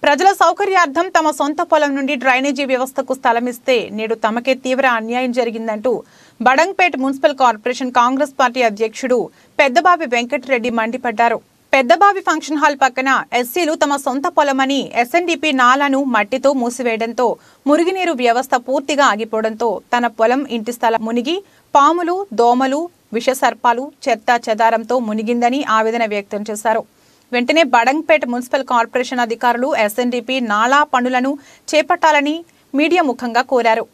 ప్రజల సౌకర్యార్థం తమ సొంత పొలం నుండి డ్రైనేజీ వ్యవస్థకు స్థలమిస్తే నేడు తమకే తీవ్ర అన్యాయం జరిగిందంటూ Badangpet municipal corporation Congress party అధ్యక్షుడు పెద్దబావి వెంకటరెడ్డి మండిపడ్డారు. పెద్దబావి ఫంక్షన్ హాల్ పక్కన ఎస్సీలు తమ సొంత పొలమని ఎస్ఎన్డిపి నాలాను మట్టితో మూసివేయడంతో మురుగునీరు వ్యవస్థ పూర్తిగా ఆగిపోవడంతో తన పొలం ఇంటి స్థలం మునిగి పాములు, దోమలు, విషసర్పాలు, చెత్త చెదారంతో మునిగిందని ఆవేదన వ్యక్తం చేశారు. వెంటనే బడంగ్పేట్ మున్సిపల్ కార్పొరేషన్ అధికారులు ఎస్ఎన్డిపి నాలా పనులను చేపట్టాలని మీడియా ముఖంగా కోరారు.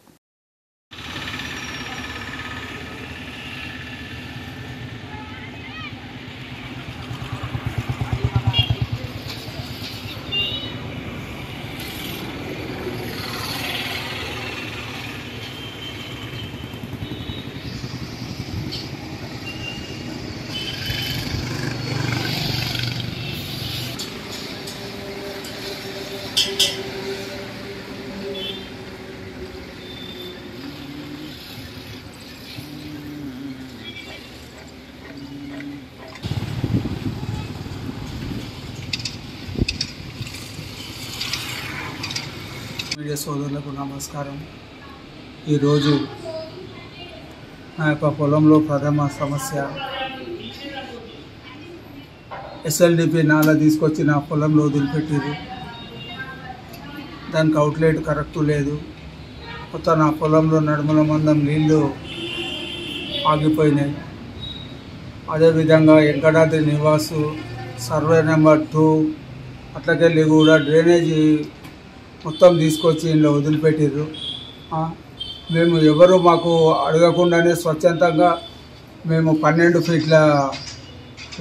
మీడియా సోదరులకు నమస్కారం. ఈరోజు నా యొక్క పొలంలో ప్రథమ సమస్య ఎస్ఎల్డిపి నాలా తీసుకొచ్చి నా పొలంలో వదిలిపెట్టారు. దానికి అవుట్లెట్ కరెక్ట్ లేదు. కొత్త నా పొలంలో నడుముల మందం నీళ్ళు ఆగిపోయినాయి. అదేవిధంగా వెంకటాద్రి నివాసు సర్వే నెంబర్ 2 అట్లకెళ్ళి కూడా డ్రైనేజీ మొత్తం తీసుకొచ్చి ఇంట్లో వదిలిపెట్టారు. మేము ఎవరు మాకు అడగకుండానే స్వచ్ఛందంగా మేము 12 ఫీట్ల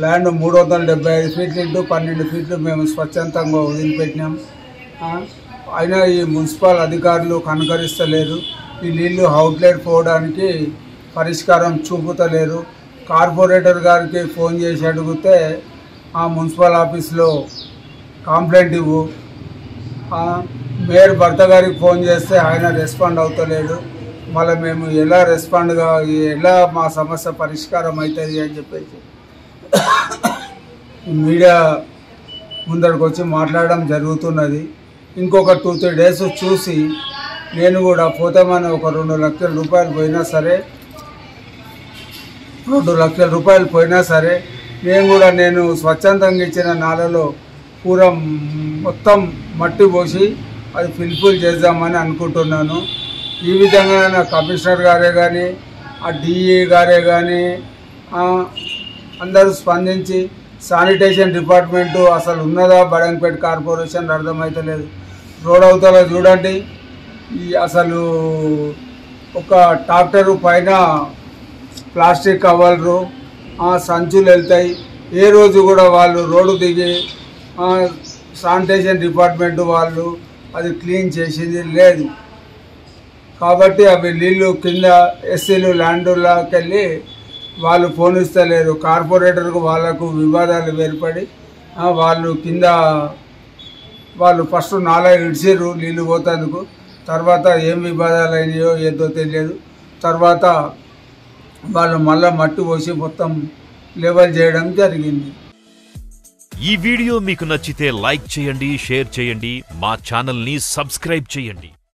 ల్యాండ్ 375 ఫీట్లు ఇంటూ 12 ఫీట్లు మేము స్వచ్ఛందంగా వదిలిపెట్టినాం. అయినా ఈ మున్సిపల్ అధికారులు కనుకరిస్తలేరు. ఈ నీళ్లు అవుట్లెట్ పోవడానికి పరిష్కారం చూపుతలేరు. కార్పొరేటర్ గారికి ఫోన్ చేసి అడిగితే ఆ మున్సిపల్ ఆఫీస్లో కంప్లైంట్ ఇవ్వు, మేయర్ భర్త గారికి ఫోన్ చేస్తే ఆయన రెస్పాండ్ అవుతలేడు. మళ్ళీ మేము ఎలా మా సమస్య పరిష్కారం అవుతుంది అని చెప్పేసి మీడియా ముందరికి వచ్చి మాట్లాడడం జరుగుతున్నది. ఇంకొక 2-3 డేస్ చూసి నేను కూడా పోతామని ఒక 2 లక్షల రూపాయలు పోయినా సరే 2 లక్షల రూపాయలు పోయినా సరే నేను స్వచ్ఛందంగా ఇచ్చిన నాలలో పూరా మొత్తం మట్టి పోసి అది ఫిల్ఫుల్ చేద్దామని అనుకుంటున్నాను. ఈ విధంగా నా కమిషనర్ గారే కానీ ఆ డిఈ గారే కానీ అందరూ స్పందించి శానిటేషన్ డిపార్ట్మెంటు అసలు ఉన్నదా బడంగ్పేట్ కార్పొరేషన్ అర్థమవుతలేదు. రోడ్ అవతల చూడండి, అసలు ఒక ట్రాక్టరు పైన ప్లాస్టిక్ కవర్లు సంచులు వెళ్తాయి. ఏ రోజు కూడా వాళ్ళు రోడ్డు దిగి శానిటేషన్ డిపార్ట్మెంట్ వాళ్ళు అది క్లీన్ చేసింది లేదు. కాబట్టి అవి నీళ్ళు కింద ఎస్సీలు ల్యాండ్లోకి వెళ్ళి వాళ్ళు ఫోన్ ఇస్తలేరు. కార్పొరేటర్కు వాళ్ళకు వివాదాలు ఏర్పడి వాళ్ళు ఫస్ట్ నాలా ఇడిచిర్రు నీళ్ళు పోతందుకు. తర్వాత ఏం వివాదాలు అయినాయో ఏదో తెలియదు. తర్వాత వాళ్ళు మళ్ళీ మట్టి పోసి మొత్తం లెవెల్ చేయడం జరిగింది. ఈ వీడియో మీకు నచ్చితే లైక్ చేయండి, షేర్ చేయండి, మా ఛానల్ని సబ్స్క్రైబ్ చేయండి.